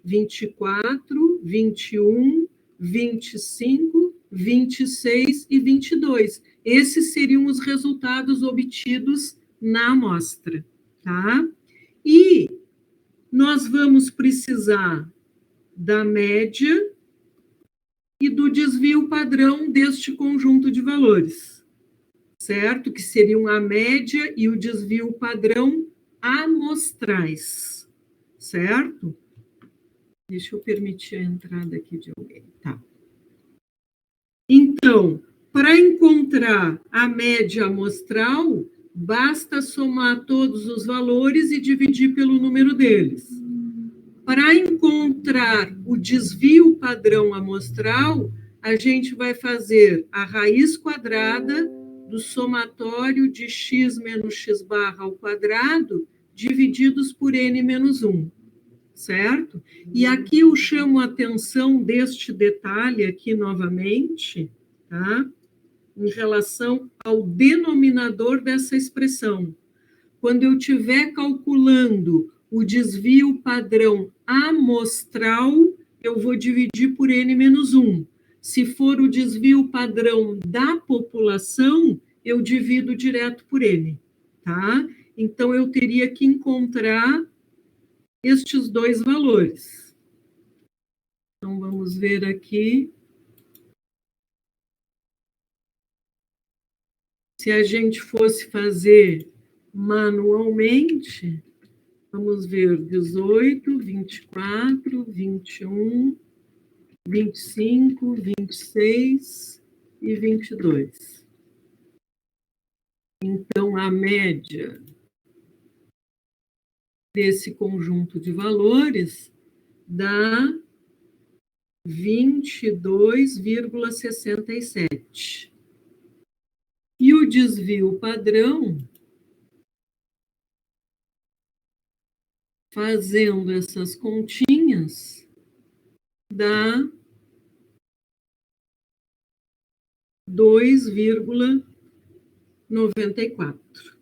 24, 21, 25, 26 e 22. Esses seriam os resultados obtidos na amostra, tá? E nós vamos precisar da média e do desvio padrão deste conjunto de valores, certo? Que seriam a média e o desvio padrão amostrais, certo? Deixa eu permitir a entrada aqui de alguém, tá? Então, para encontrar a média amostral, basta somar todos os valores e dividir pelo número deles. Para encontrar o desvio padrão amostral, a gente vai fazer a raiz quadrada do somatório de x menos x barra ao quadrado divididos por n menos 1, certo? E aqui eu chamo a atenção deste detalhe aqui novamente, tá? Em relação ao denominador dessa expressão. Quando eu estiver calculando o desvio padrão amostral, eu vou dividir por n menos 1. Se for o desvio padrão da população, eu divido direto por n, tá? Então, eu teria que encontrar estes dois valores. Então, vamos ver aqui. Se a gente fosse fazer manualmente, vamos ver, 18, 24, 21, 25, 26 e 22. Então, a média desse conjunto de valores dá 22,67. E o desvio padrão, fazendo essas continhas, dá 2,94.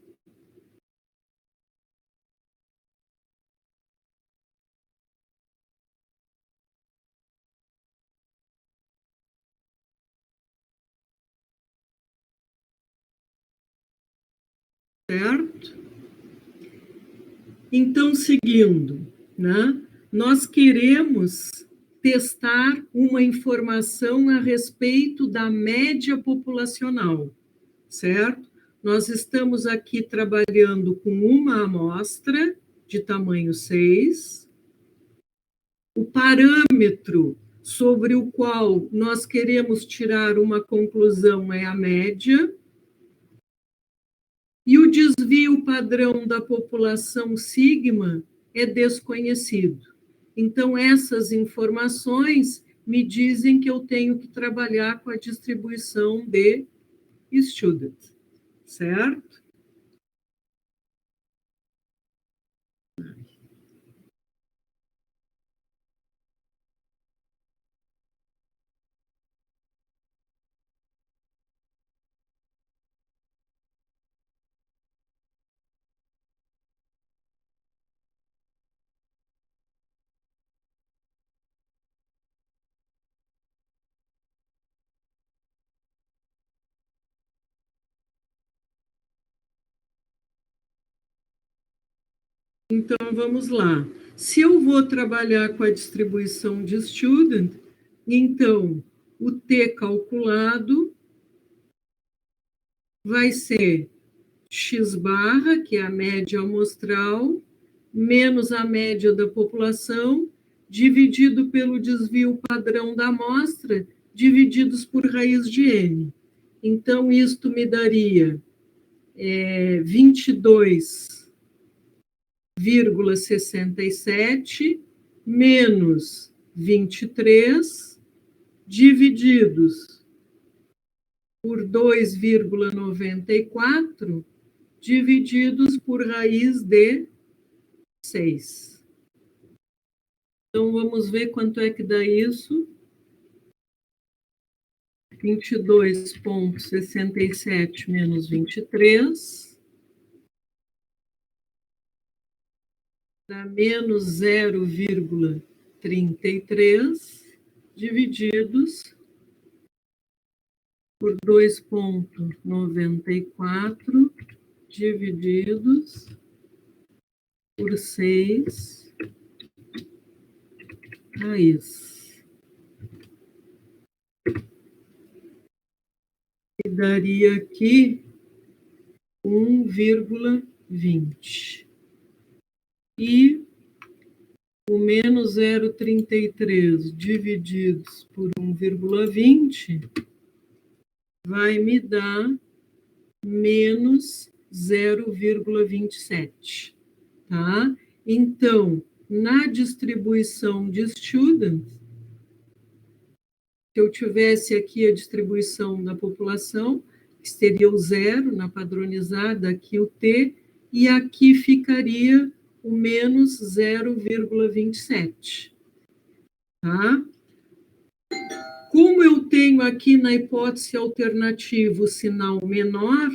Certo? Então, seguindo, né? Nós queremos testar uma informação a respeito da média populacional, certo? Nós estamos aqui trabalhando com uma amostra de tamanho 6. O parâmetro sobre o qual nós queremos tirar uma conclusão é a média. E o desvio padrão da população sigma é desconhecido. Então, essas informações me dizem que eu tenho que trabalhar com a distribuição de student, certo? Então, vamos lá. Se eu vou trabalhar com a distribuição de student, então, o T calculado vai ser x barra, que é a média amostral, menos a média da população, dividido pelo desvio padrão da amostra, divididos por raiz de n. Então, isto me daria 22,67 menos 23, divididos por 2,94, divididos por raiz de 6. Então, vamos ver quanto é que dá isso. 22,67 menos 23 dá menos 0,32. 33 divididos por 2,94 divididos por 6 raiz. E daria aqui 1,20. E o menos 0,33 divididos por 1,20 vai me dar menos 0,27, tá? Então, na distribuição de student, se eu tivesse aqui a distribuição da população, que seria o 0, na padronizada, aqui o T, e aqui ficaria o menos 0,27, tá? Como eu tenho aqui na hipótese alternativa o sinal menor,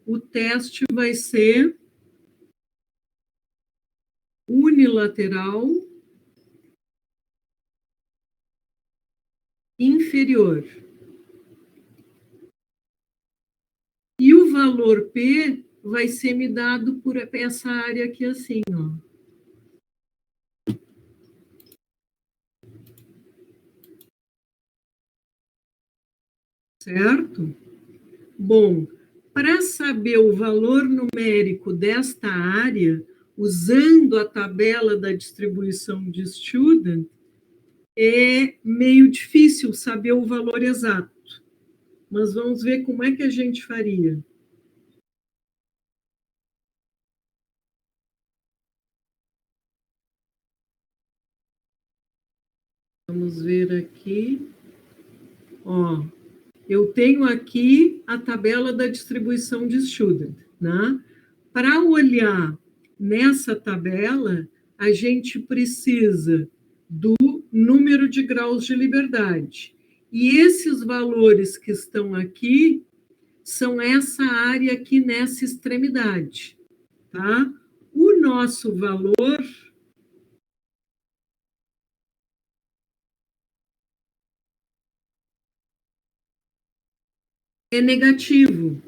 o teste vai ser unilateral inferior. E o valor P vai ser me dado por essa área aqui assim, ó. Certo? Bom, para saber o valor numérico desta área, usando a tabela da distribuição de student, é meio difícil saber o valor exato. Mas vamos ver como é que a gente faria. Vamos ver aqui. Ó, eu tenho aqui a tabela da distribuição de student, né? Para olhar nessa tabela, a gente precisa do número de graus de liberdade. E esses valores que estão aqui são essa área aqui nessa extremidade, tá? O nosso valor é negativo.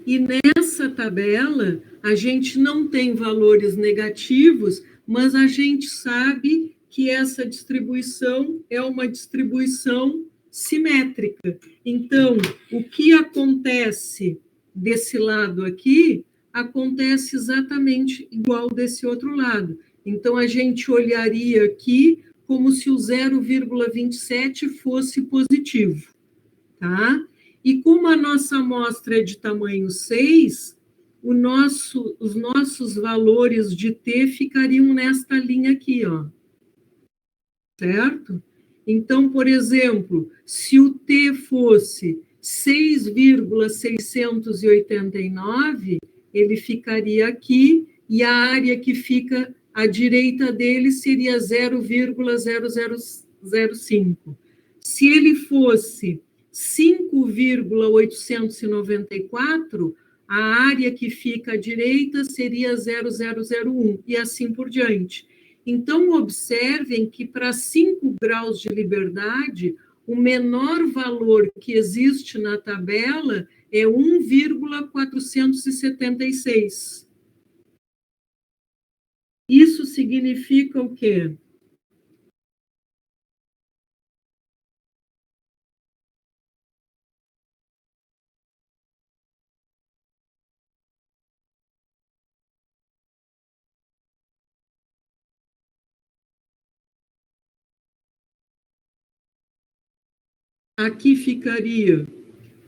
E nessa tabela, a gente não tem valores negativos, mas a gente sabe que essa distribuição é uma distribuição simétrica. Então, o que acontece desse lado aqui, acontece exatamente igual desse outro lado. Então, a gente olharia aqui como se o 0,27 fosse positivo, tá? E como a nossa amostra é de tamanho 6, os nossos valores de T ficariam nesta linha aqui, ó. Certo? Então, por exemplo, se o T fosse 6,689, ele ficaria aqui, e a área que fica à direita dele seria 0,0005. Se ele fosse 5,894, a área que fica à direita seria 0001, e assim por diante. Então, observem que para 5 graus de liberdade, o menor valor que existe na tabela é 1,476. Isso significa o quê? Aqui ficaria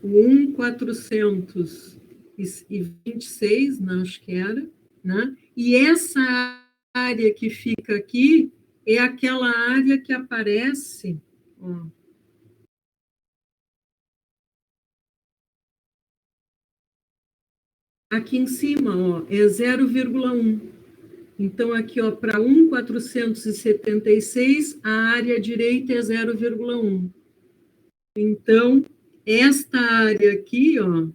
o 1,426, não, acho que era, né? E essa área que fica aqui é aquela área que aparece, ó, aqui em cima, ó, é 0,1. Então, aqui, ó, para 1,476, a área direita é 0,1. Então, esta área aqui, ó,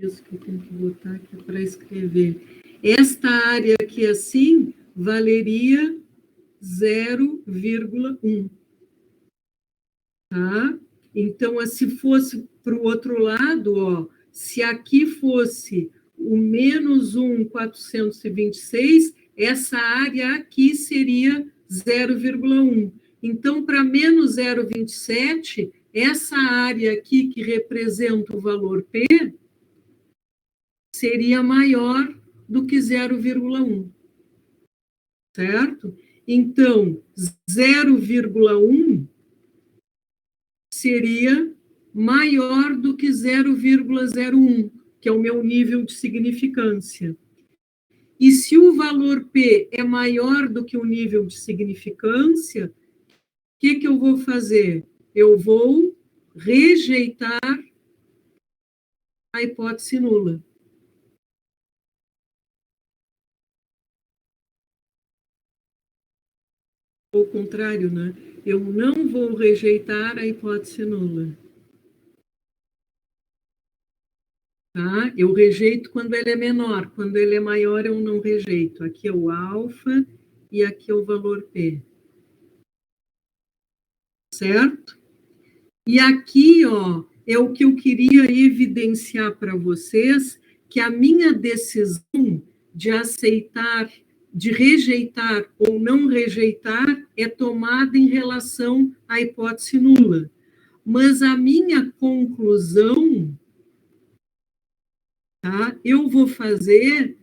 Isso que eu tenho que botar aqui para escrever. Esta área aqui, assim, valeria 0,1. Tá? Então, se fosse para o outro lado, ó, se aqui fosse o menos 1,426, essa área aqui seria 0,1. Então, para menos 0,27, essa área aqui, que representa o valor P, seria maior do que 0,1. Certo? Então, 0,1 seria maior do que 0,01, que é o meu nível de significância. E se o valor P é maior do que o nível de significância, o que eu vou fazer? Eu vou rejeitar a hipótese nula. Ao contrário, né? Eu não vou rejeitar a hipótese nula. Tá? Eu rejeito quando ele é menor. Quando ele é maior, eu não rejeito. Aqui é o alfa e aqui é o valor P. Certo? E aqui, ó, é o que eu queria evidenciar para vocês, que a minha decisão de aceitar, de rejeitar ou não rejeitar, é tomada em relação à hipótese nula. Mas a minha conclusão, tá, eu vou fazer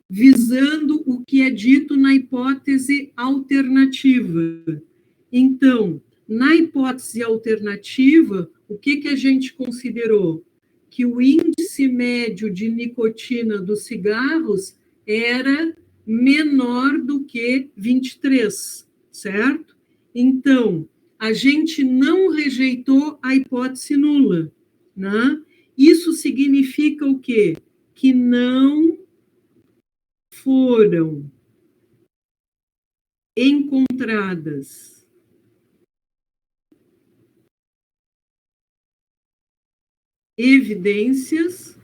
visando o que é dito na hipótese alternativa. Então, na hipótese alternativa, o que a gente considerou? Que o índice médio de nicotina dos cigarros era menor do que 23, certo? Então, a gente não rejeitou a hipótese nula, né? Isso significa o quê? Que não foram encontradas evidências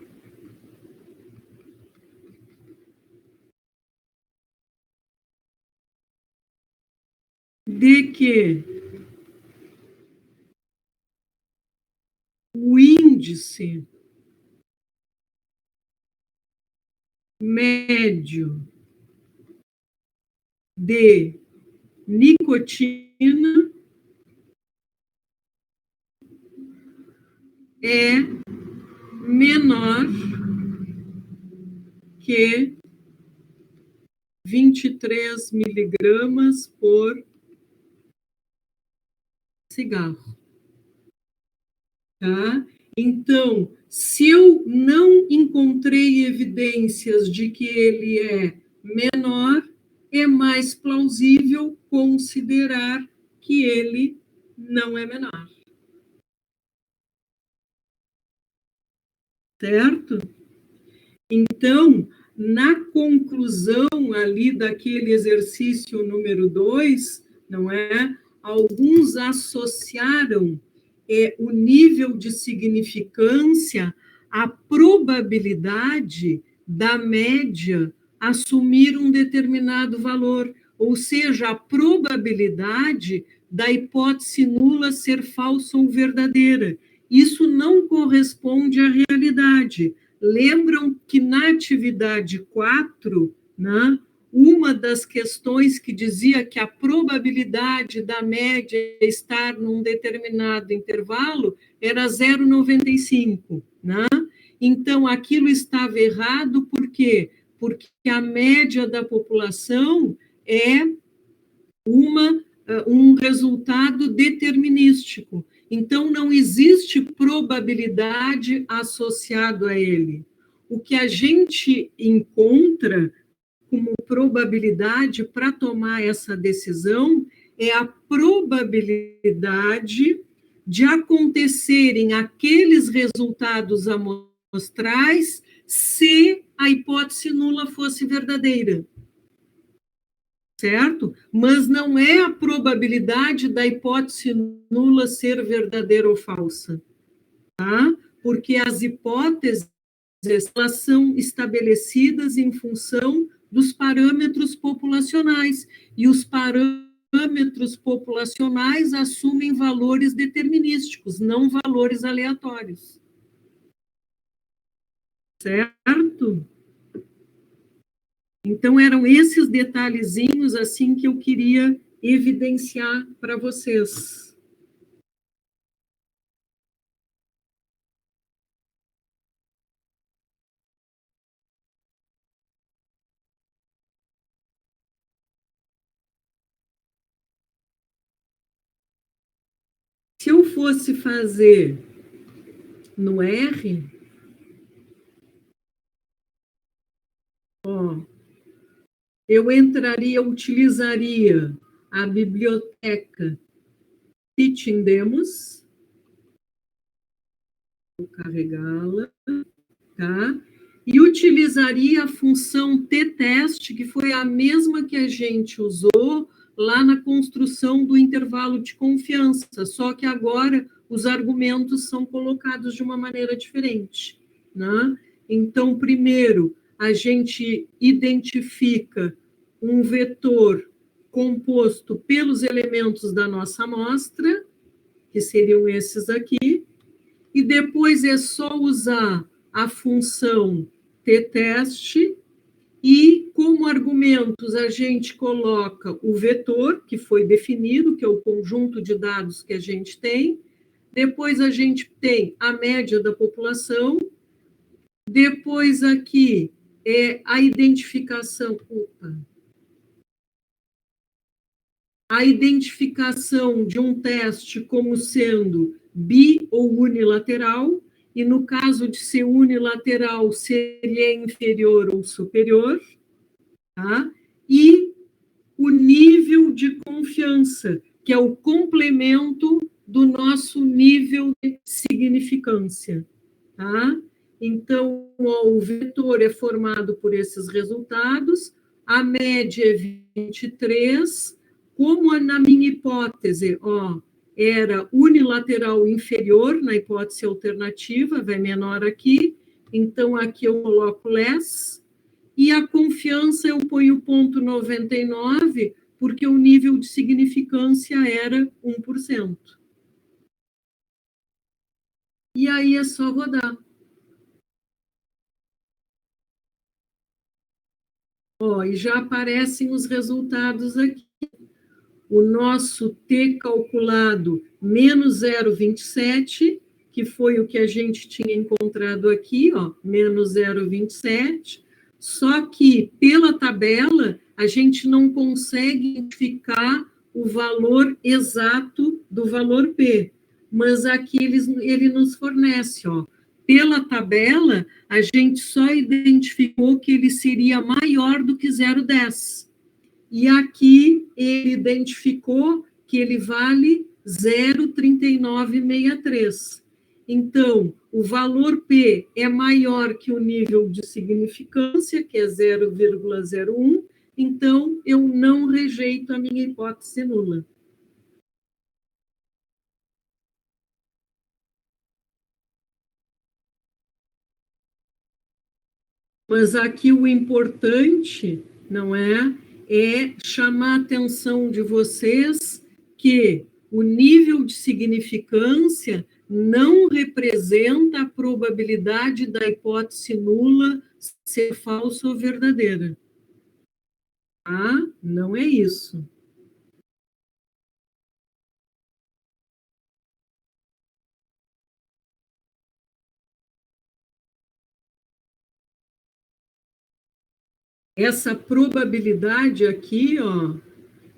de que o índice médio de nicotina é menor que 23 miligramas por cigarro. Tá? Então, se eu não encontrei evidências de que ele é menor, é mais plausível considerar que ele não é menor. Certo? Então, na conclusão ali daquele exercício número 2, não é? Alguns associaram o nível de significância à probabilidade da média assumir um determinado valor, ou seja, a probabilidade da hipótese nula ser falsa ou verdadeira. Isso não corresponde à realidade. Lembram que na atividade 4, né, uma das questões que dizia que a probabilidade da média estar num determinado intervalo era 0,95, né? Então, aquilo estava errado, por quê? Porque a média da população é um resultado determinístico. Então, não existe probabilidade associado a ele. O que a gente encontra como probabilidade para tomar essa decisão é a probabilidade de acontecerem aqueles resultados amostrais se a hipótese nula fosse verdadeira. Certo? Mas não é a probabilidade da hipótese nula ser verdadeira ou falsa, tá? Porque as hipóteses elas são estabelecidas em função dos parâmetros populacionais, e os parâmetros populacionais assumem valores determinísticos, não valores aleatórios. Certo? Então, eram esses detalhezinhos assim que eu queria evidenciar para vocês. Se eu fosse fazer no R, ó, eu utilizaria a biblioteca Teaching Demos, vou carregá-la, tá? E utilizaria a função t-teste, que foi a mesma que a gente usou lá na construção do intervalo de confiança, só que agora os argumentos são colocados de uma maneira diferente, né? Então, primeiro, a gente identifica um vetor composto pelos elementos da nossa amostra, que seriam esses aqui, e depois é só usar a função t-teste, e como argumentos a gente coloca o vetor, que foi definido, que é o conjunto de dados que a gente tem, depois a gente tem a média da população, depois aqui é a identificação, a identificação de um teste como sendo bi ou unilateral, e no caso de ser unilateral, se ele é inferior ou superior, tá? E o nível de confiança, que é o complemento do nosso nível de significância, tá? Então, ó, o vetor é formado por esses resultados, a média é 23, como na minha hipótese, ó, era unilateral inferior, na hipótese alternativa, vai menor aqui, então aqui eu coloco less, e a confiança eu ponho ponto 99, porque o nível de significância era 1%. E aí é só rodar. Ó, e já aparecem os resultados aqui. O nosso T calculado menos 0,27, que foi o que a gente tinha encontrado aqui, ó, menos 0,27, só que pela tabela a gente não consegue identificar o valor exato do valor P, mas aqui ele nos fornece, ó, pela tabela a gente só identificou que ele seria maior do que 0,10. E aqui ele identificou que ele vale 0,3963. Então, o valor P é maior que o nível de significância, que é 0,01, então eu não rejeito a minha hipótese nula. Mas aqui o importante, não é chamar a atenção de vocês que o nível de significância não representa a probabilidade da hipótese nula ser falsa ou verdadeira. Tá? Não é isso. Essa probabilidade aqui, ó,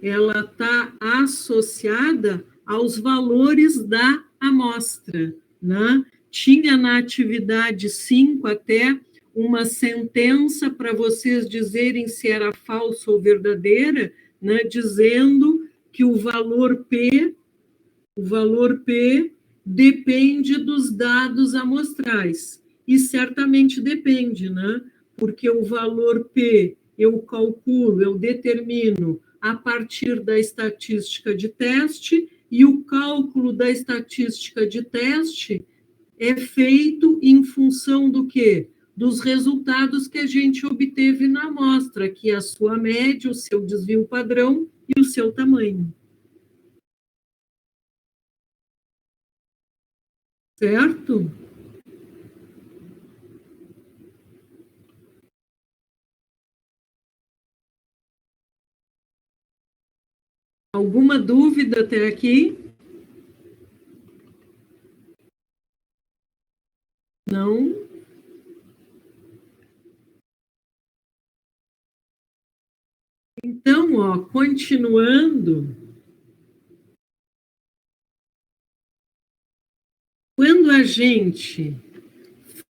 ela está associada aos valores da amostra, né? Tinha na atividade 5 até uma sentença para vocês dizerem se era falsa ou verdadeira, né? Dizendo que o valor P depende dos dados amostrais. E certamente depende, né? Porque o valor P eu calculo, eu determino a partir da estatística de teste, e o cálculo da estatística de teste é feito em função do quê? dos resultados que a gente obteve na amostra, que é a sua média, o seu desvio padrão e o seu tamanho. Certo? Alguma dúvida até aqui? Não? Então, ó, continuando, quando a gente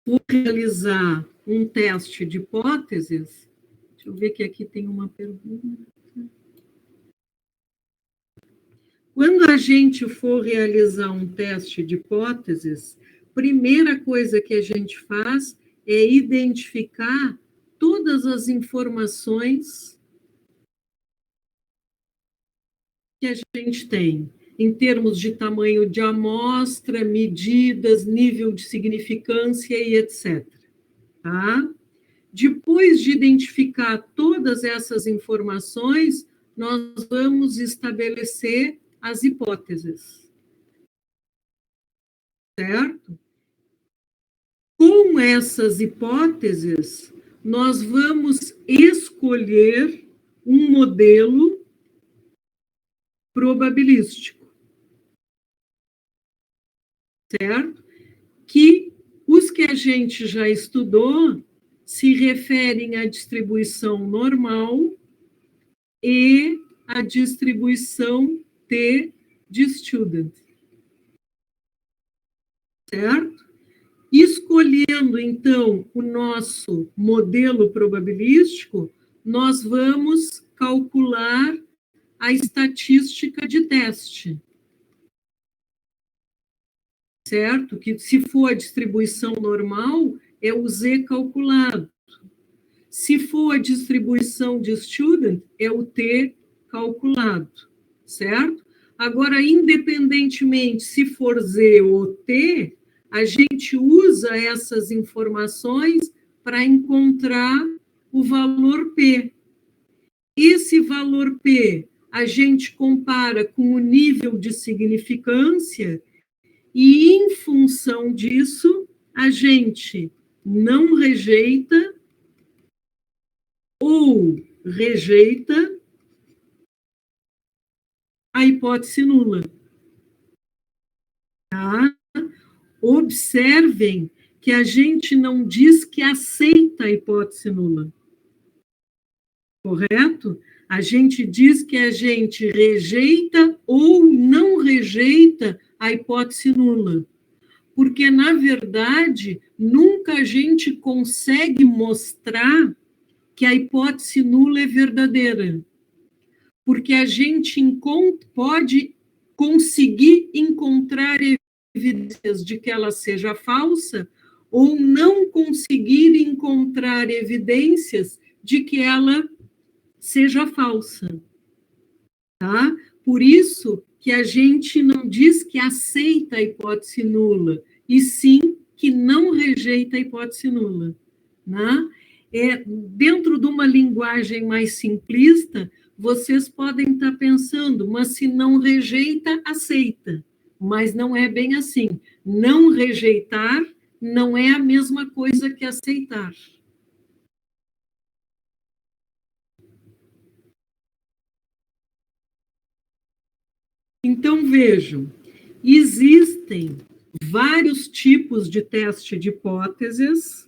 for realizar um teste de hipóteses, deixa eu ver que aqui tem uma pergunta. Quando a gente for realizar um teste de hipóteses, primeira coisa que a gente faz é identificar todas as informações que a gente tem, em termos de tamanho de amostra, medidas, nível de significância e etc. Tá? Depois de identificar todas essas informações, nós vamos estabelecer as hipóteses. Certo? Com essas hipóteses, nós vamos escolher um modelo probabilístico, certo? Que os que a gente já estudou se referem à distribuição normal e à distribuição T de student, certo? Escolhendo, então, o nosso modelo probabilístico, nós vamos calcular a estatística de teste, certo? Que se for a distribuição normal, é o Z calculado. Se for a distribuição de student, é o T calculado, certo? Agora, independentemente se for Z ou T, a gente usa essas informações para encontrar o valor P. Esse valor P a gente compara com o nível de significância e, em função disso, a gente não rejeita ou rejeita a hipótese nula. Tá? Observem que a gente não diz que aceita a hipótese nula. Correto? A gente diz que a gente rejeita ou não rejeita a hipótese nula. Porque, na verdade, nunca a gente consegue mostrar que a hipótese nula é verdadeira. Porque a gente pode conseguir encontrar evidências de que ela seja falsa ou não conseguir encontrar evidências de que ela seja falsa. Tá? Por isso que a gente não diz que aceita a hipótese nula, e sim que não rejeita a hipótese nula. Né? Dentro de uma linguagem mais simplista, vocês podem estar pensando, mas se não rejeita, aceita. Mas não é bem assim. Não rejeitar não é a mesma coisa que aceitar. Então, vejam, existem vários tipos de teste de hipóteses,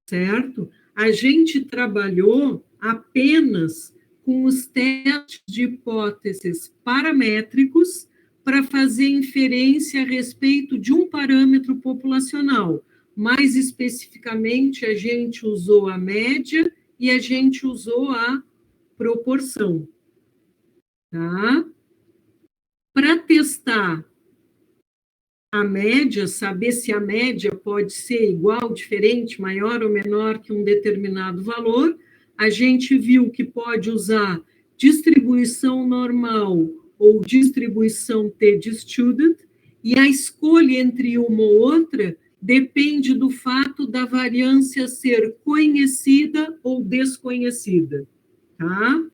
certo? A gente trabalhou apenas com os testes de hipóteses paramétricos para fazer inferência a respeito de um parâmetro populacional. Mais especificamente, a gente usou a média e a gente usou a proporção. Tá? Para testar a média, saber se a média pode ser igual, diferente, maior ou menor que um determinado valor, a gente viu que pode usar distribuição normal ou distribuição T de student, e a escolha entre uma ou outra depende do fato da variância ser conhecida ou desconhecida, tá?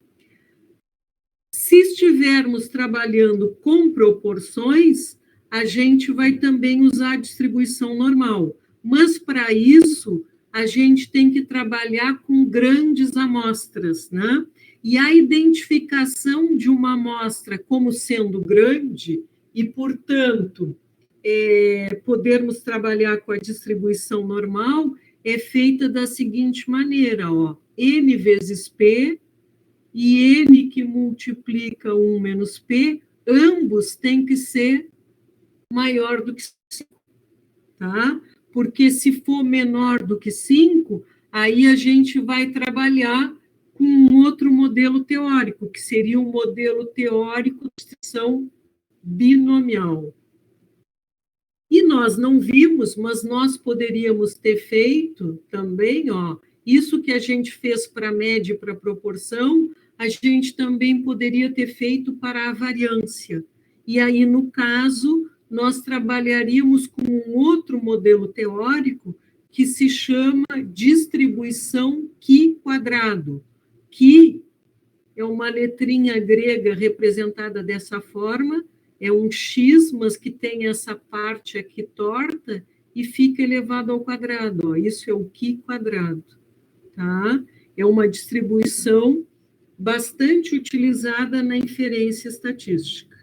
Se estivermos trabalhando com proporções, a gente vai também usar a distribuição normal. Mas, para isso, a gente tem que trabalhar com grandes amostras, né? E a identificação de uma amostra como sendo grande e, portanto, podermos trabalhar com a distribuição normal é feita da seguinte maneira, ó, M vezes P e N que multiplica 1 menos P, ambos têm que ser maior do que 5, tá? Porque se for menor do que 5, aí a gente vai trabalhar com um outro modelo teórico, que seria um modelo teórico de distribuição binomial. E nós não vimos, mas nós poderíamos ter feito também, ó, isso que a gente fez para a média e para a proporção, a gente também poderia ter feito para a variância. E aí, no caso, nós trabalharíamos com um outro modelo teórico que se chama distribuição Chi quadrado. Chi é uma letrinha grega representada dessa forma, é um X, mas que tem essa parte aqui torta e fica elevado ao quadrado. Ó. Isso é o Chi quadrado. Tá? É uma distribuição bastante utilizada na inferência estatística.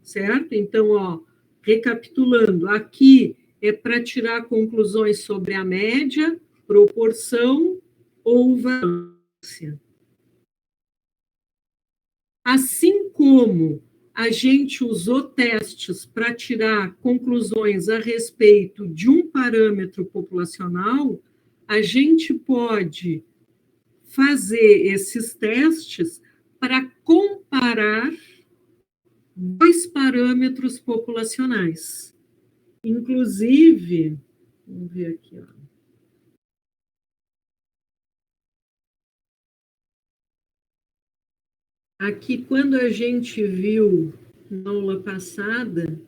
Certo? Então, ó, recapitulando, aqui é para tirar conclusões sobre a média, proporção ou variância. Assim como a gente usou testes para tirar conclusões a respeito de um parâmetro populacional, a gente pode fazer esses testes para comparar dois parâmetros populacionais. Inclusive, vamos ver aqui, ó. Aqui, quando a gente viu na aula passada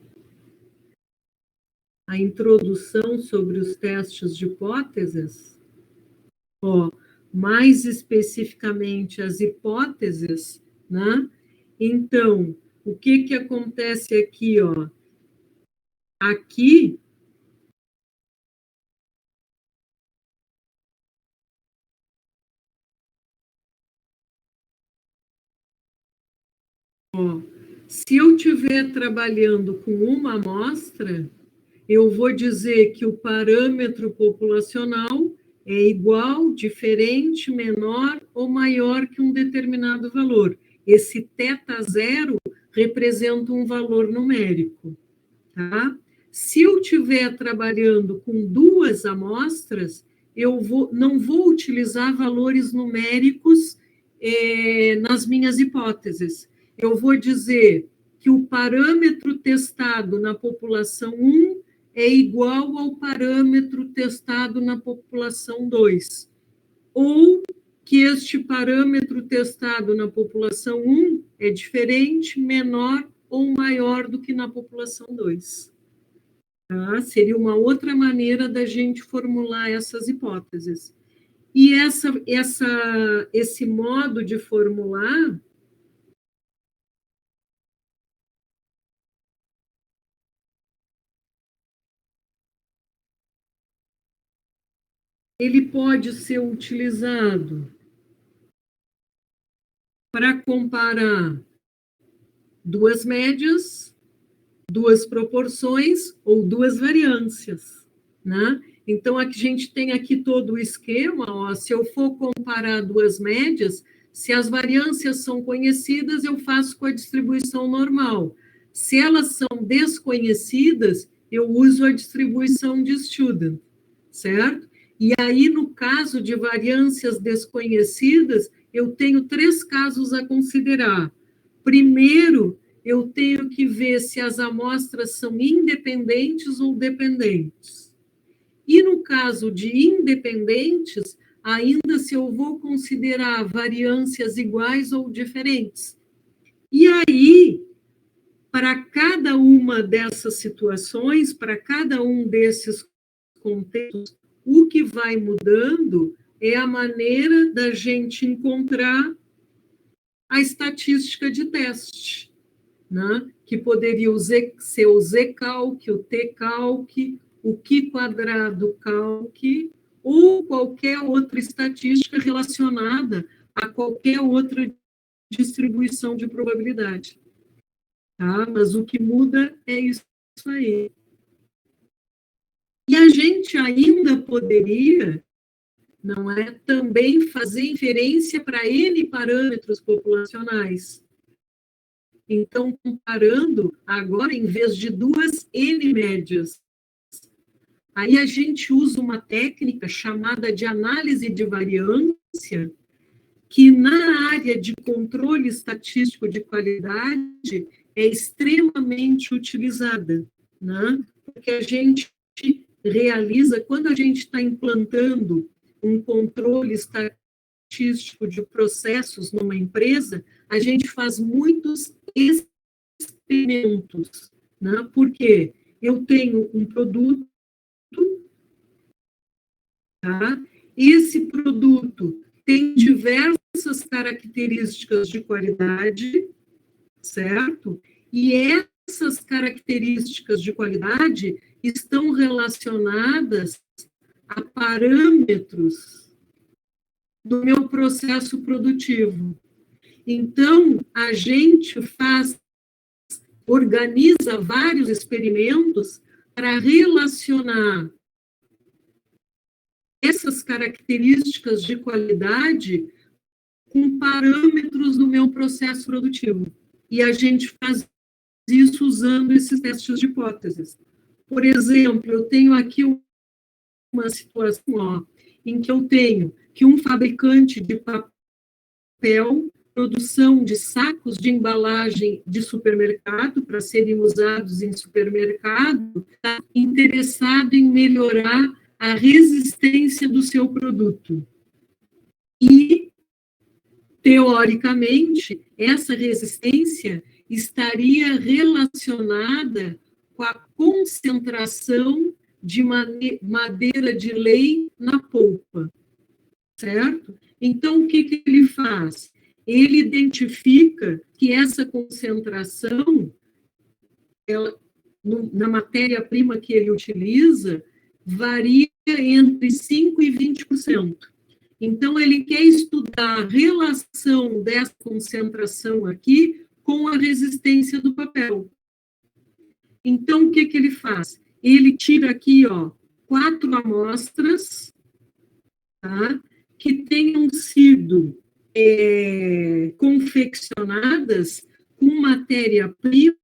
a introdução sobre os testes de hipóteses, ó, mais especificamente as hipóteses, né? Então, o que acontece aqui, ó? Aqui, ó, se eu estiver trabalhando com uma amostra, eu vou dizer que o parâmetro populacional é igual, diferente, menor ou maior que um determinado valor. Esse θ0 representa um valor numérico, tá? Se eu estiver trabalhando com duas amostras, não vou utilizar valores numéricos nas minhas hipóteses. Eu vou dizer que o parâmetro testado na população 1 é igual ao parâmetro testado na população 2, ou que este parâmetro testado na população 1 é diferente, menor ou maior do que na população 2. Tá? Seria uma outra maneira da gente formular essas hipóteses. E esse modo de formular ele pode ser utilizado para comparar duas médias, duas proporções ou duas variâncias, né? Então, a gente tem aqui todo o esquema, ó, se eu for comparar duas médias, se as variâncias são conhecidas, eu faço com a distribuição normal. Se elas são desconhecidas, eu uso a distribuição de Student, certo? E aí, no caso de variâncias desconhecidas, eu tenho 3 casos a considerar. Primeiro, eu tenho que ver se as amostras são independentes ou dependentes. E no caso de independentes, ainda se eu vou considerar variâncias iguais ou diferentes. E aí, para cada uma dessas situações, para cada um desses contextos, o que vai mudando é a maneira da gente encontrar a estatística de teste, né? Que poderia ser o Z-calc, o T-calc, o Q²calc, ou qualquer outra estatística relacionada a qualquer outra distribuição de probabilidade. Tá? Mas o que muda é isso aí. E a gente ainda poderia, não é, também fazer inferência para N parâmetros populacionais. Então, comparando, agora, em vez de duas N médias, aí a gente usa uma técnica chamada de análise de variância, que na área de controle estatístico de qualidade é extremamente utilizada, né? Porque a gente realiza, quando a gente está implantando um controle estatístico de processos numa empresa, a gente faz muitos experimentos, né? Porque eu tenho um produto, tá? Esse produto tem diversas características de qualidade, certo? E essas características de qualidade estão relacionadas a parâmetros do meu processo produtivo. Então, a gente organiza vários experimentos para relacionar essas características de qualidade com parâmetros do meu processo produtivo. E a gente faz isso usando esses testes de hipóteses. Por exemplo, eu tenho aqui uma situação, ó, em que eu tenho que um fabricante de papel, produção de sacos de embalagem de supermercado, para serem usados em supermercado, está interessado em melhorar a resistência do seu produto. E, teoricamente, essa resistência estaria relacionada com a concentração de madeira de lei na polpa, certo? Então, o que ele faz? Ele identifica que essa concentração, na matéria-prima que ele utiliza, varia entre 5% e 20%. Então, ele quer estudar a relação dessa concentração aqui com a resistência do papel. Então, o que ele faz? Ele tira aqui, ó, 4 amostras, tá, que tenham sido confeccionadas com matéria-prima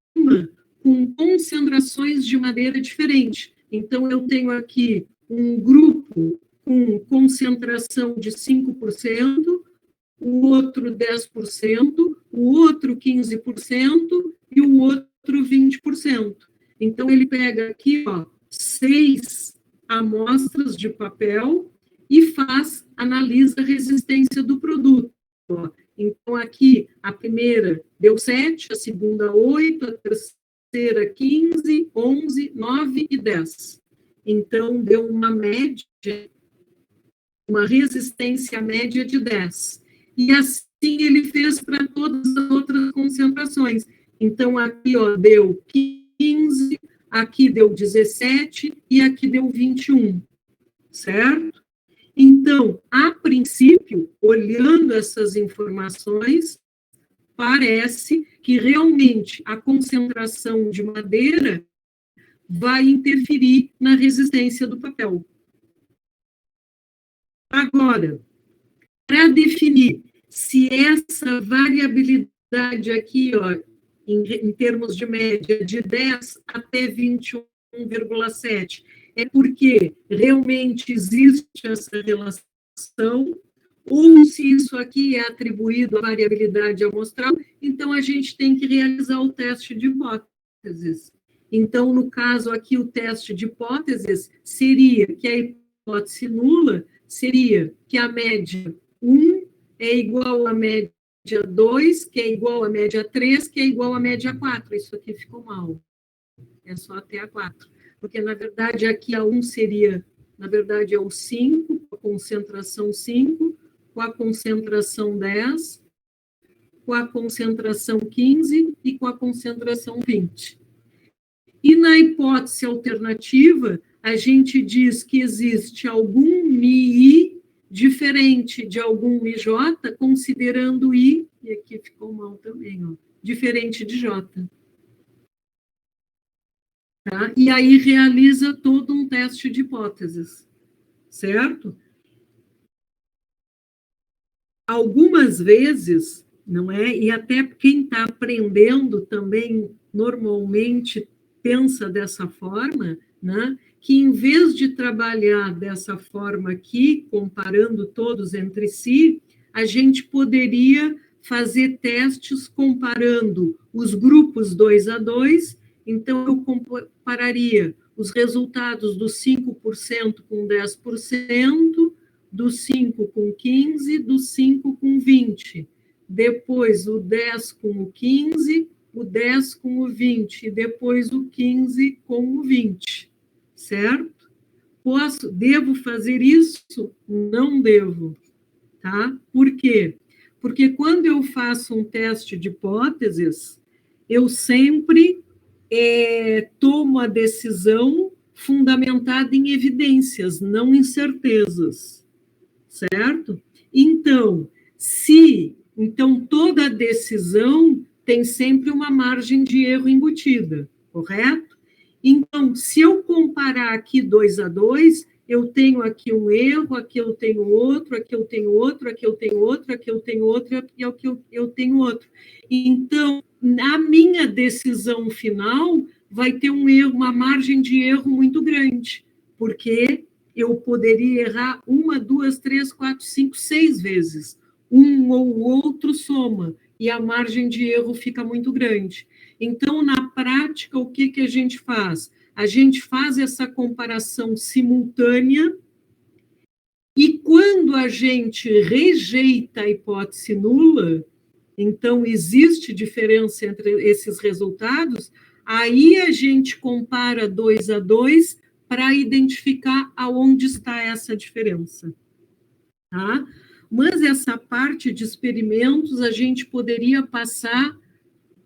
com concentrações de madeira diferente. Então, eu tenho aqui um grupo com concentração de 5%, o outro 10%, o outro 15% e o outro 20%. Então, ele pega aqui, ó, 6 amostras de papel e analisa a resistência do produto. Ó. Então, aqui, a primeira deu 7, a segunda 8, a terceira 15, 11, 9 e 10. Então, deu uma média, uma resistência média de 10. E assim ele fez para todas as outras concentrações. Então, aqui, ó, deu 15, aqui deu 17 e aqui deu 21, certo? Então, a princípio, olhando essas informações, parece que realmente a concentração de madeira vai interferir na resistência do papel. Agora, para definir se essa variabilidade aqui, ó, em termos de média, de 10 até 21,7, é porque realmente existe essa relação, ou se isso aqui é atribuído à variabilidade amostral, então a gente tem que realizar o teste de hipóteses. Então, no caso aqui, o teste de hipóteses seria que a hipótese nula seria que a média 1 é igual à média 2, que é igual à média 3, que é igual à média 4. Isso aqui ficou mal. É só até a 4. porque, na verdade, aqui a 1 seria, na verdade, é o 5, com a concentração 5, com a concentração 10, com a concentração 15 e com a concentração 20. E na hipótese alternativa, a gente diz que existe algum MI diferente de algum MJ, considerando I, e aqui ficou mal também, ó, diferente de J. Tá? E aí realiza todo um teste de hipóteses, certo? Algumas vezes, não é? E até quem está aprendendo também normalmente pensa dessa forma, né? Que em vez de trabalhar dessa forma aqui, comparando todos entre si, a gente poderia fazer testes comparando os grupos 2 a 2. Então, eu compararia os resultados dos 5% com 10%, do 5 com 15, do 5 com 20. Depois o 10 com o 15, o 10 com o 20, e depois o 15 com o 20, certo? Devo fazer isso? Não devo, tá? Por quê? Porque quando eu faço um teste de hipóteses, eu sempre tomo a decisão fundamentada em evidências, não em certezas, certo? Então toda decisão tem sempre uma margem de erro embutida, correto? Então, se eu comparar aqui 2 a 2, eu tenho aqui um erro, aqui eu tenho outro, aqui eu tenho outro, aqui eu tenho outro, aqui eu tenho outro, e aqui eu tenho outro. Então, na minha decisão final, vai ter um erro, uma margem de erro muito grande, porque eu poderia errar 1, 2, 3, 4, 5, 6 vezes. Um ou outro soma, e a margem de erro fica muito grande. Então, na prática, o que a gente faz? A gente faz essa comparação simultânea, e quando a gente rejeita a hipótese nula, então existe diferença entre esses resultados, aí a gente compara 2 a 2 para identificar aonde está essa diferença. Tá? Mas essa parte de experimentos, a gente poderia passar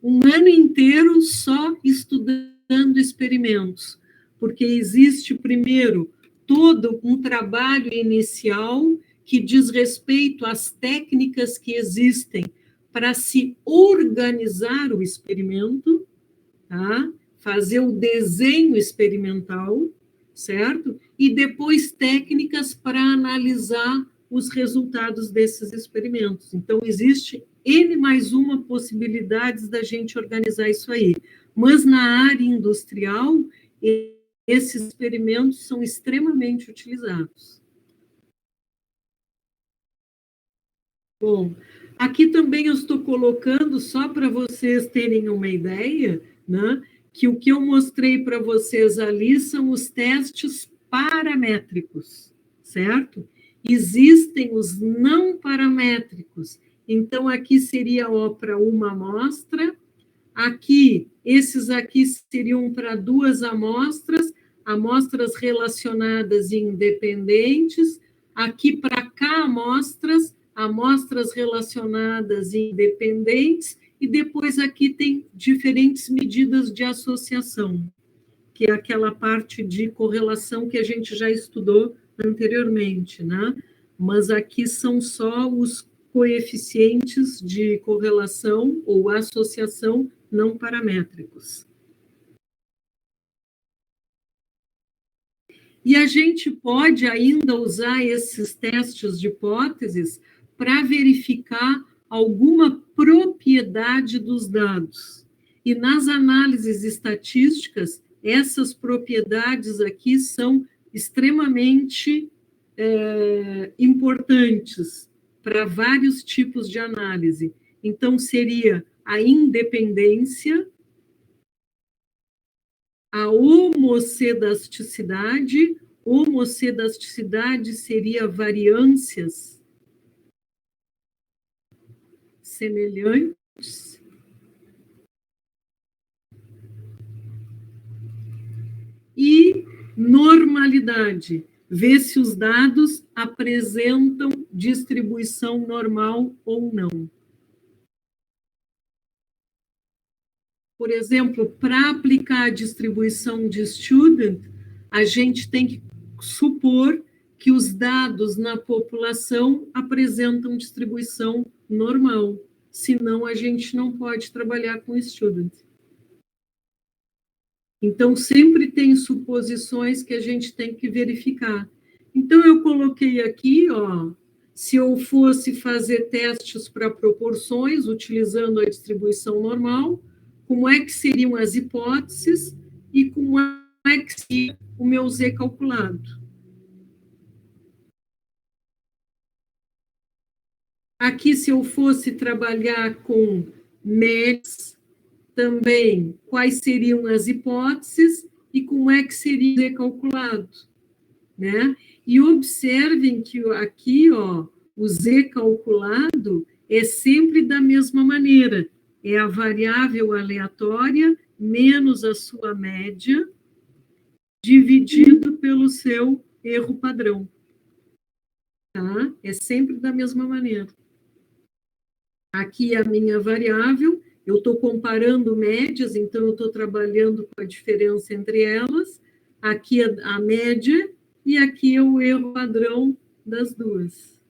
um ano inteiro só estudando experimentos, porque existe, primeiro, todo um trabalho inicial que diz respeito às técnicas que existem para se organizar o experimento, tá? Fazer o desenho experimental, certo? E depois técnicas para analisar os resultados desses experimentos. Então, existe N mais uma possibilidades da gente organizar isso aí. Mas na área industrial, esses experimentos são extremamente utilizados. Bom, aqui também eu estou colocando, só para vocês terem uma ideia, né, que o que eu mostrei para vocês ali são os testes paramétricos, certo? Existem os não paramétricos. Então, aqui seria para uma amostra, aqui, esses aqui seriam para 2 amostras, amostras relacionadas e independentes, aqui para cá amostras, amostras relacionadas e independentes, e depois aqui tem diferentes medidas de associação, que é aquela parte de correlação que a gente já estudou anteriormente, né? Mas aqui são só os coeficientes de correlação ou associação não paramétricos. E a gente pode ainda usar esses testes de hipóteses para verificar alguma propriedade dos dados. E nas análises estatísticas, essas propriedades aqui são extremamente importantes para vários tipos de análise. Então, seria a independência, a homocedasticidade. Homocedasticidade seria variâncias semelhantes. E normalidade, ver se os dados apresentam distribuição normal ou não. Por exemplo, para aplicar a distribuição de student, a gente tem que supor que os dados na população apresentam distribuição normal, senão a gente não pode trabalhar com student. Então, sempre tem suposições que a gente tem que verificar. Então, eu coloquei aqui, ó, se eu fosse fazer testes para proporções, utilizando a distribuição normal, como é que seriam as hipóteses e como é que seria o meu Z calculado. Aqui, se eu fosse trabalhar com médias, também quais seriam as hipóteses e como é que seria o Z calculado, né? E observem que aqui, ó, o Z calculado é sempre da mesma maneira, é a variável aleatória menos a sua média, dividido pelo seu erro padrão. Tá? É sempre da mesma maneira. Aqui é a minha variável, eu estou comparando médias, então eu estou trabalhando com a diferença entre elas. Aqui a média e aqui é o erro padrão das duas.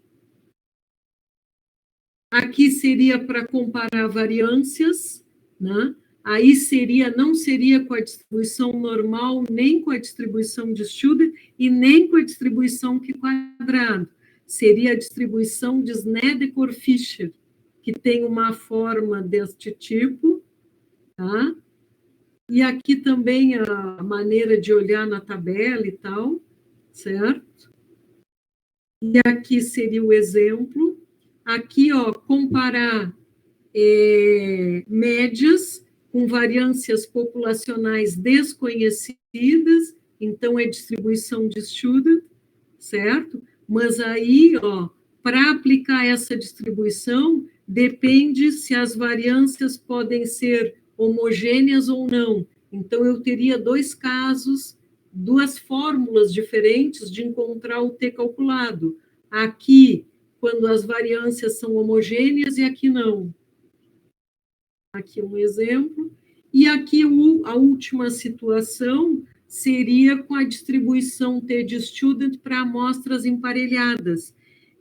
Aqui seria para comparar variâncias, né? Aí não seria com a distribuição normal, nem com a distribuição de Student e nem com a distribuição Q quadrado. Seria a distribuição de Snedeker-Fischer, que tem uma forma deste tipo, tá? E aqui também a maneira de olhar na tabela e tal, certo? E aqui seria o exemplo. Aqui, ó, comparar médias com variâncias populacionais desconhecidas, então é distribuição de Student, certo? Mas aí, ó, para aplicar essa distribuição, depende se as variâncias podem ser homogêneas ou não. Então, eu teria dois casos, duas fórmulas diferentes de encontrar o T calculado. Aqui, quando as variâncias são homogêneas, e aqui não. Aqui um exemplo. E aqui a última situação seria com a distribuição T de Student para amostras emparelhadas,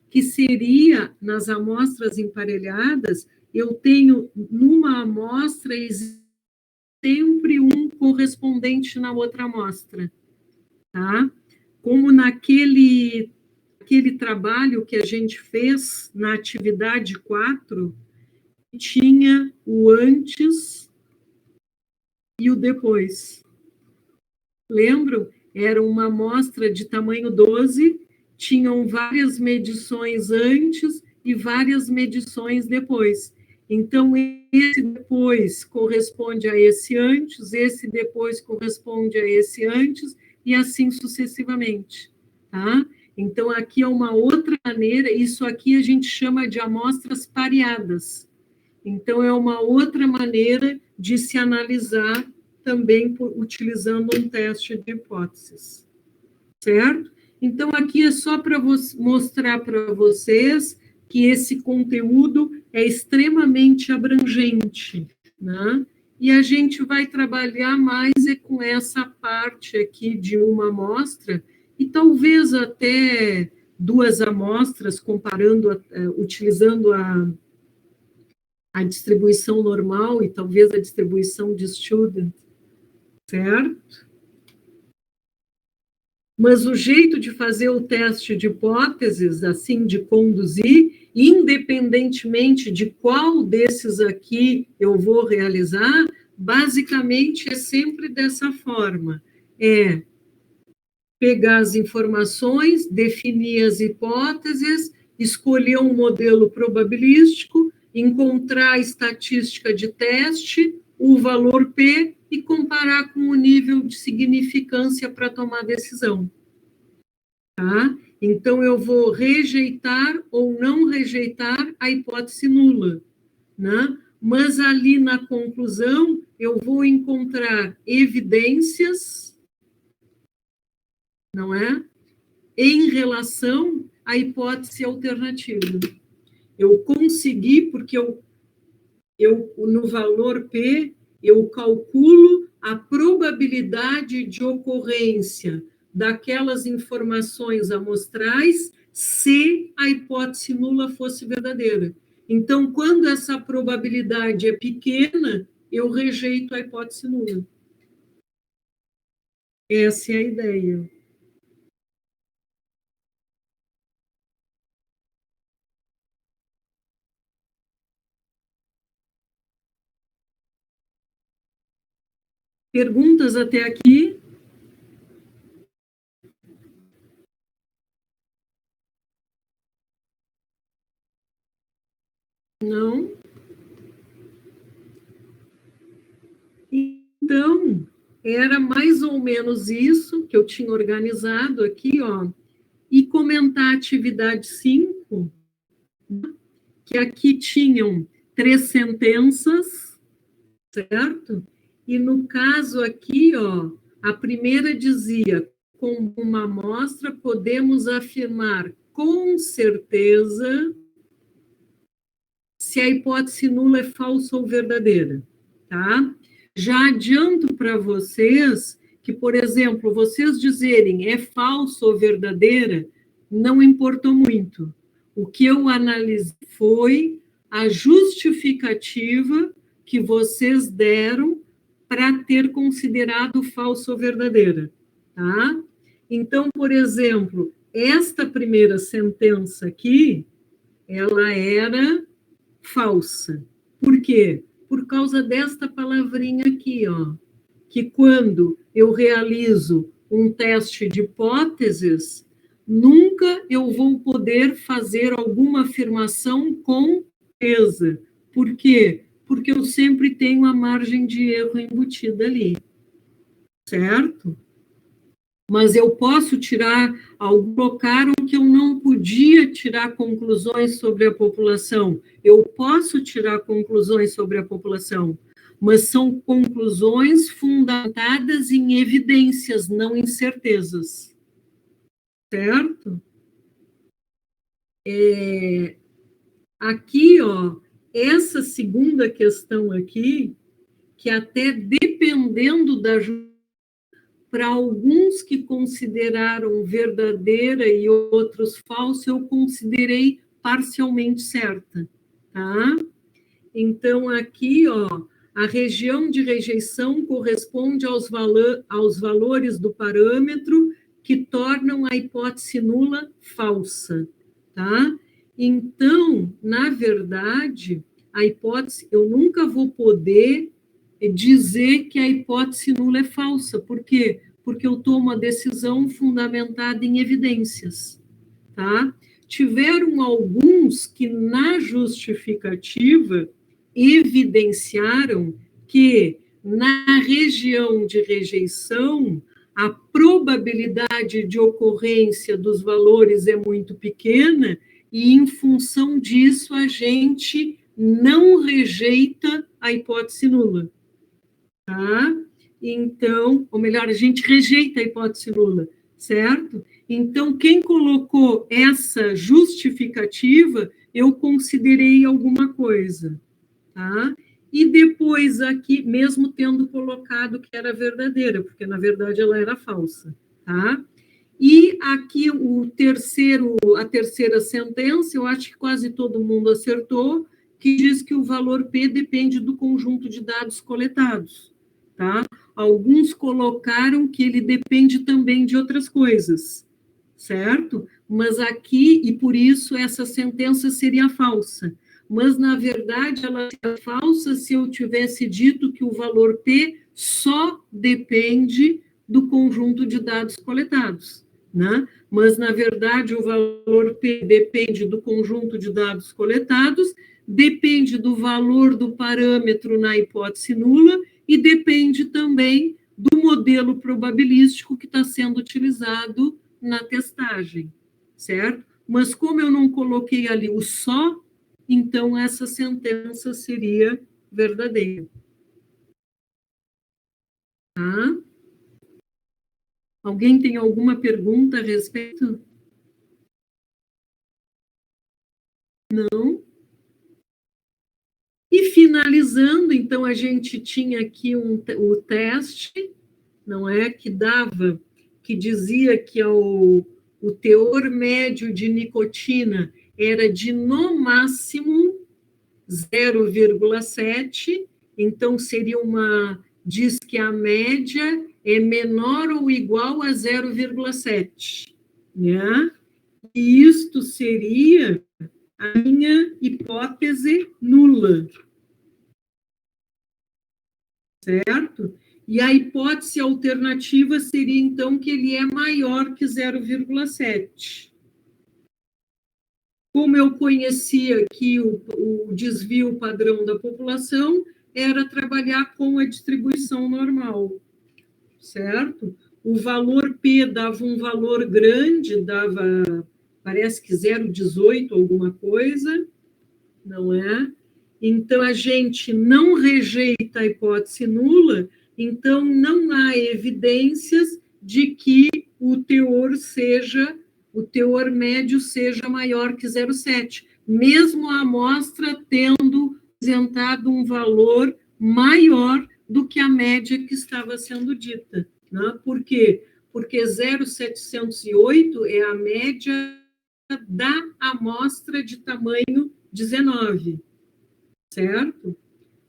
que seria, nas amostras emparelhadas, eu tenho numa amostra sempre um correspondente na outra amostra, tá? Como naquele trabalho que a gente fez na atividade 4, tinha o antes e o depois. Lembram? Era uma amostra de tamanho 12, tinham várias medições antes e várias medições depois. Então, esse depois corresponde a esse antes, esse depois corresponde a esse antes, e assim sucessivamente, tá? Então, aqui é uma outra maneira, isso aqui a gente chama de amostras pareadas. Então, é uma outra maneira de se analisar também utilizando um teste de hipóteses, certo? Então, aqui é só para mostrar para vocês que esse conteúdo é extremamente abrangente, né? E a gente vai trabalhar mais com essa parte aqui de uma amostra, e talvez até duas amostras, comparando, utilizando a distribuição normal e talvez a distribuição de Student, certo? Mas o jeito de fazer o teste de hipóteses, assim, de conduzir, independentemente de qual desses aqui eu vou realizar, basicamente é sempre dessa forma. É pegar as informações, definir as hipóteses, escolher um modelo probabilístico, encontrar a estatística de teste, o valor P, e comparar com o nível de significância para tomar decisão. Tá? Então, eu vou rejeitar ou não rejeitar a hipótese nula, né? Mas ali na conclusão, eu vou encontrar evidências não é? Em relação à hipótese alternativa. Eu consegui, porque no valor P, eu calculo a probabilidade de ocorrência daquelas informações amostrais se a hipótese nula fosse verdadeira. Então, quando essa probabilidade é pequena, eu rejeito a hipótese nula. Essa é a ideia. Perguntas até aqui? Não? Então, era mais ou menos isso que eu tinha organizado aqui, ó, e comentar a atividade 5, que aqui tinham 3 sentenças, certo? E no caso aqui, ó, a primeira dizia: com uma amostra podemos afirmar com certeza se a hipótese nula é falsa ou verdadeira, tá? Já adianto para vocês que, por exemplo, vocês dizerem é falsa ou verdadeira, não importou muito. O que eu analisei foi a justificativa que vocês deram para ter considerado falsa ou verdadeira, tá? Então, por exemplo, esta primeira sentença aqui, ela era falsa. Por quê? Por causa desta palavrinha aqui, ó, que quando eu realizo um teste de hipóteses, nunca eu vou poder fazer alguma afirmação com certeza. Por quê? Porque eu sempre tenho a margem de erro embutida ali, certo? Mas eu posso tirar, colocaram que eu não podia tirar conclusões sobre a população. Eu posso tirar conclusões sobre a população, mas são conclusões fundamentadas em evidências, não em certezas. Certo? Aqui, ó, essa segunda questão aqui, que até dependendo da para alguns que consideraram verdadeira e outros falsa, eu considerei parcialmente certa, tá? Então, aqui, ó, a região de rejeição corresponde aos valores do parâmetro que tornam a hipótese nula falsa, tá? Então, na verdade, a hipótese, eu nunca vou poder dizer que a hipótese nula é falsa. Por quê? Porque eu tomo a decisão fundamentada em evidências, tá? Tiveram alguns que, na justificativa, evidenciaram que, na região de rejeição, a probabilidade de ocorrência dos valores é muito pequena e, em função disso, a gente não rejeita a hipótese nula. Tá? Então, ou melhor, a gente rejeita a hipótese nula, certo? Então, quem colocou essa justificativa, eu considerei alguma coisa, tá? E depois aqui, mesmo tendo colocado que era verdadeira, porque na verdade ela era falsa, tá? E aqui a terceira sentença, eu acho que quase todo mundo acertou, que diz que o valor P depende do conjunto de dados coletados, tá? Alguns colocaram que ele depende também de outras coisas, certo? Mas aqui, e por isso essa sentença seria falsa. Mas, na verdade, ela seria falsa se eu tivesse dito que o valor P só depende do conjunto de dados coletados, né? Mas, na verdade, o valor P depende do conjunto de dados coletados, depende do valor do parâmetro na hipótese nula e depende também do modelo probabilístico que está sendo utilizado na testagem, certo? Mas como eu não coloquei ali o só, então essa sentença seria verdadeira. Tá? Alguém tem alguma pergunta a respeito? Não? E finalizando, então, a gente tinha aqui o teste, não é? Que dizia que o teor médio de nicotina era de, no máximo, 0,7, então diz que a média é menor ou igual a 0,7, né? E isto seria a minha hipótese nula, certo? E a hipótese alternativa seria, então, que ele é maior que 0,7. Como eu conhecia que o desvio padrão da população era trabalhar com a distribuição normal, certo? O valor P dava um valor grande, parece que 0,18 alguma coisa, não é? Então, a gente não rejeita a hipótese nula, então não há evidências de que o teor médio seja maior que 0,7, mesmo a amostra tendo apresentado um valor maior do que a média que estava sendo dita. Né? Por quê? Porque 0,708 é a média da amostra de tamanho 19, certo?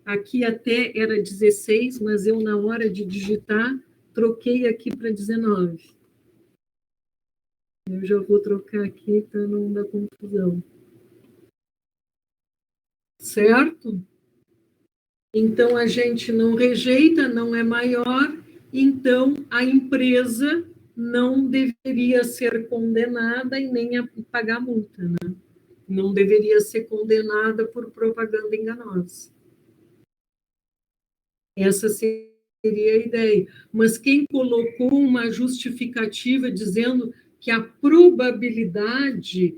Aqui até era 16, mas eu, na hora de digitar, troquei aqui para 19. Eu já vou trocar aqui para não dar confusão. Certo? Então, a gente não rejeita, não é maior, então a empresa não deveria ser condenada e nem a pagar multa, né? Não deveria ser condenada por propaganda enganosa. Essa seria a ideia. Mas quem colocou uma justificativa dizendo que a probabilidade,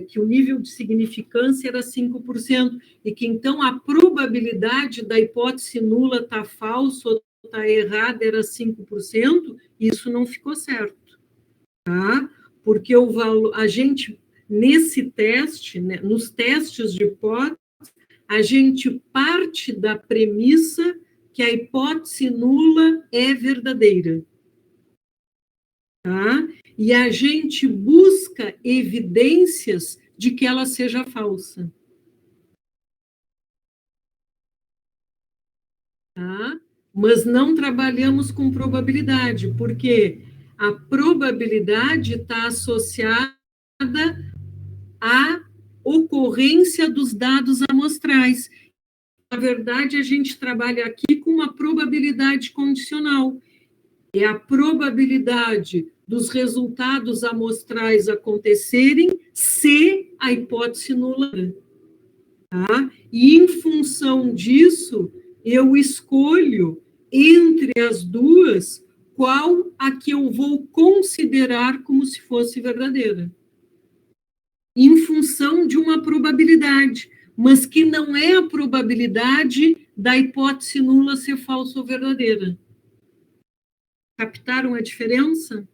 que o nível de significância era 5%, e que então a probabilidade da hipótese nula estar falsa ou estar errada era 5%, isso não ficou certo. Tá? Porque a gente, nesse teste, né, nos testes de hipótese, a gente parte da premissa que a hipótese nula é verdadeira. Tá? E a gente busca evidências de que ela seja falsa. Tá? Mas não trabalhamos com probabilidade, porque a probabilidade está associada à ocorrência dos dados amostrais. Na verdade, a gente trabalha aqui com uma probabilidade condicional. É a probabilidade dos resultados amostrais acontecerem se a hipótese nula. Tá? E, em função disso, eu escolho entre as duas qual a que eu vou considerar como se fosse verdadeira. Em função de uma probabilidade, mas que não é a probabilidade da hipótese nula ser falsa ou verdadeira. Captaram a diferença?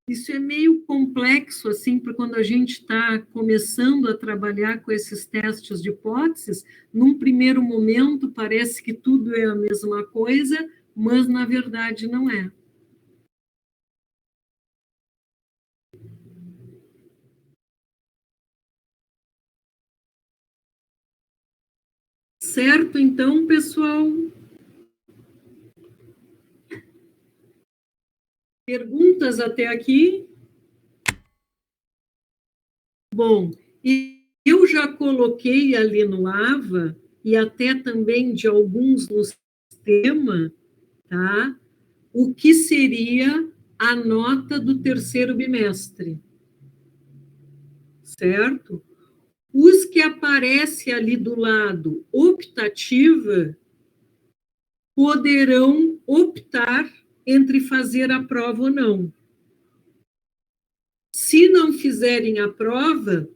Isso é meio complexo, assim, para quando a gente está começando a trabalhar com esses testes de hipóteses. Num primeiro momento, parece que tudo é a mesma coisa, mas, na verdade, não é. Certo, então, pessoal? Perguntas até aqui? Bom, eu já coloquei ali no AVA, e até também de alguns no sistema, tá? O que seria a nota do terceiro bimestre, certo? Os que aparecem ali do lado, optativa, poderão optar entre fazer a prova ou não. Se não fizerem a prova,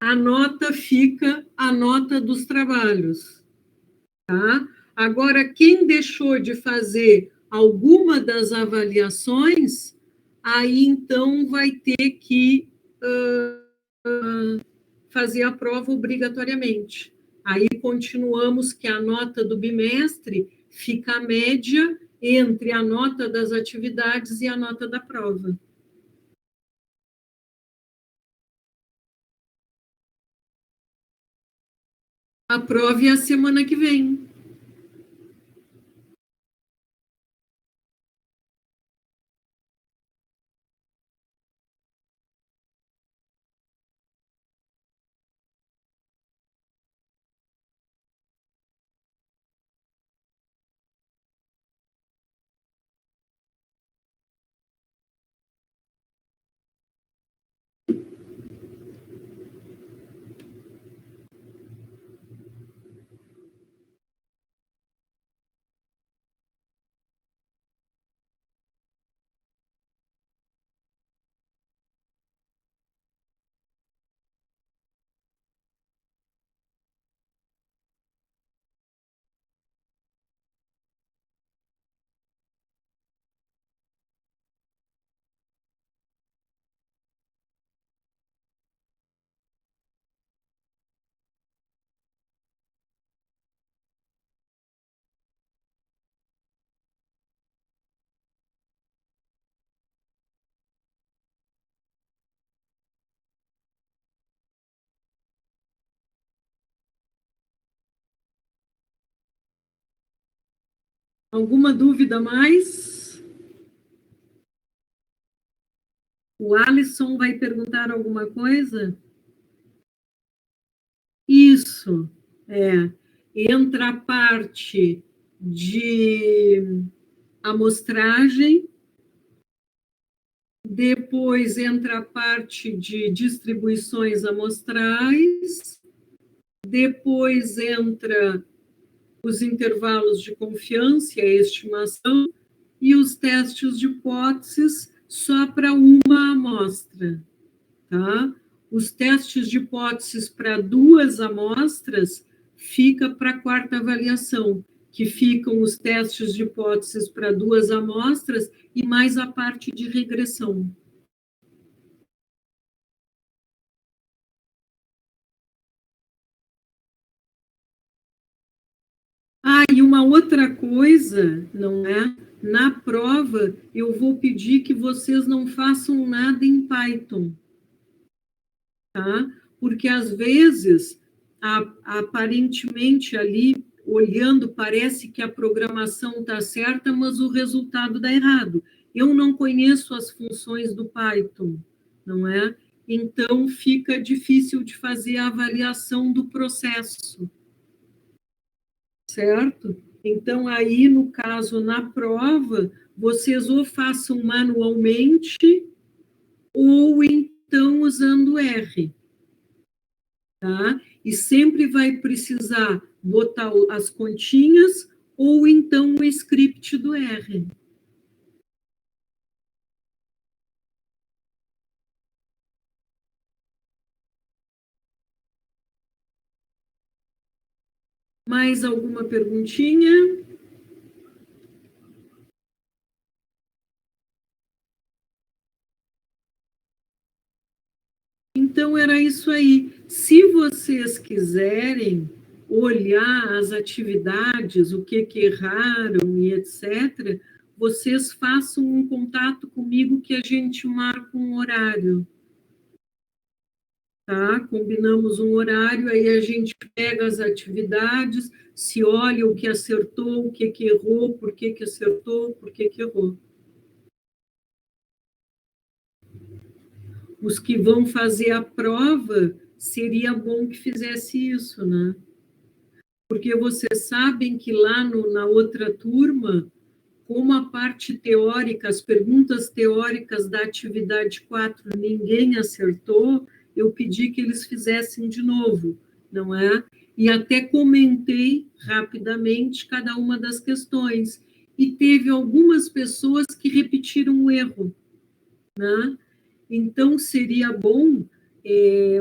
a nota fica a nota dos trabalhos, tá? Agora, quem deixou de fazer alguma das avaliações, aí então vai ter que fazer a prova obrigatoriamente. Aí continuamos que a nota do bimestre fica a média entre a nota das atividades e a nota da prova. A prova é a semana que vem. Alguma dúvida mais? O Alisson vai perguntar alguma coisa? Isso, é. Entra a parte de amostragem, depois entra a parte de distribuições amostrais, depois entra os intervalos de confiança, a estimação, e os testes de hipóteses só para uma amostra, tá? Os testes de hipóteses para duas amostras fica para a quarta avaliação, que ficam os testes de hipóteses para duas amostras e mais a parte de regressão. Ah, e uma outra coisa, não é? Na prova, eu vou pedir que vocês não façam nada em Python, tá? Porque às vezes, aparentemente ali, olhando, parece que a programação está certa, mas o resultado dá errado. Eu não conheço as funções do Python, não é? Então fica difícil de fazer a avaliação do processo, certo? Então aí, no caso, na prova, vocês ou façam manualmente ou então usando R. Tá? E sempre vai precisar botar as continhas ou então o script do R. Mais alguma perguntinha? Então era isso aí. Se vocês quiserem olhar as atividades, o que erraram e etc., vocês façam um contato comigo que a gente marca um horário. Tá? Combinamos um horário, aí a gente pega as atividades, se olha o que acertou, o que errou, por que acertou, por que errou. Os que vão fazer a prova, seria bom que fizesse isso, né? Porque vocês sabem que lá na outra turma, como a parte teórica, as perguntas teóricas da atividade 4 ninguém acertou, eu pedi que eles fizessem de novo, não é? E até comentei rapidamente cada uma das questões. E teve algumas pessoas que repetiram o erro, né? Então, seria bom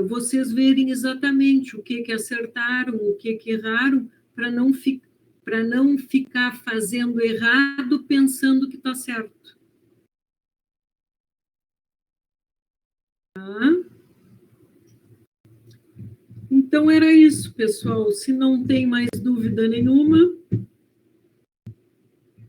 vocês verem exatamente o que acertaram, o que erraram, para não ficar para não ficar fazendo errado pensando que está certo. Tá? Então, era isso, pessoal. Se não tem mais dúvida nenhuma,